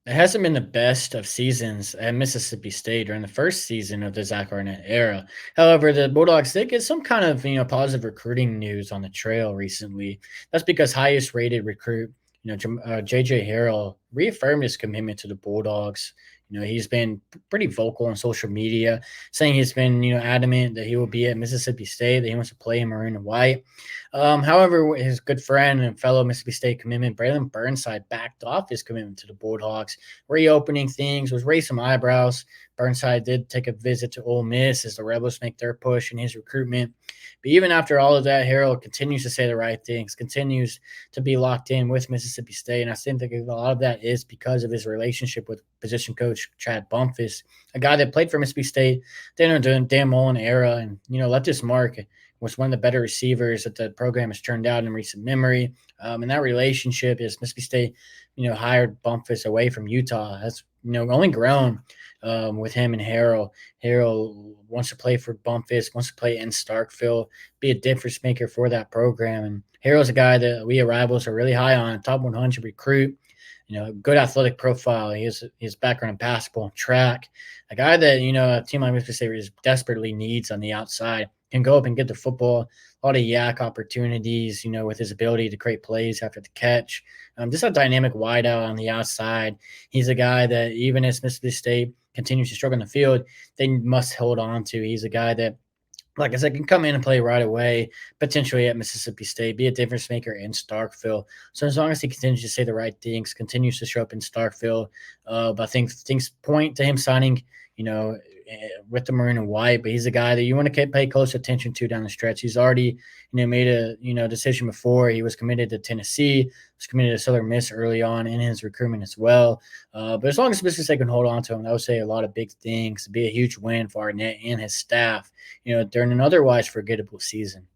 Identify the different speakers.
Speaker 1: It hasn't been the best of seasons at Mississippi State during the first season of the Zach Arnett era. However, the Bulldogs did get some kind of positive recruiting news on the trail recently. That's because highest rated recruit, JJ Harrell reaffirmed his commitment to the Bulldogs. He's been pretty vocal on social media, saying he's been adamant that he will be at Mississippi State, that he wants to play in maroon and white. However, his good friend and fellow Mississippi State commitment, Braylon Burnside, backed off his commitment to the Bulldogs, reopening things, was raised some eyebrows. Burnside did take a visit to Ole Miss as the Rebels make their push in his recruitment. But even after all of that, Harold continues to say the right things, continues to be locked in with Mississippi State. And I think a lot of that is because of his relationship with position coach Chad Bumpus, a guy that played for Mississippi State during the Dan Mullen era and, left his mark, was one of the better receivers that the program has turned out in recent memory. And that relationship is Mississippi State, hired Bumpus away from Utah. That's, only grown with him and Harrell. Harrell wants to play for Bumpus, wants to play in Starkville, be a difference maker for that program. And Harrell's a guy that we at Rivals are really high on, top 100 recruit. Good athletic profile. He has his background in basketball and track. A guy that, a team like Mississippi State desperately needs on the outside. Can go up and get the football, a lot of yak opportunities, with his ability to create plays after the catch. Just a dynamic wideout on the outside. He's a guy that even as Mississippi State continues to struggle in the field, they must hold on to. He's a guy that, like I said, can come in and play right away, potentially at Mississippi State, be a difference maker in Starkville. So as long as he continues to say the right things, continues to show up in Starkville, but I think things point to him signing, with the maroon and white. But he's a guy that you want to pay close attention to down the stretch. He's already, made a decision before. He was committed to Tennessee, was committed to Southern Miss early on in his recruitment as well. But as long as Mississippi State can hold on to him, I would say a lot of big things. It'd be a huge win for Arnett and his staff, during an otherwise forgettable season.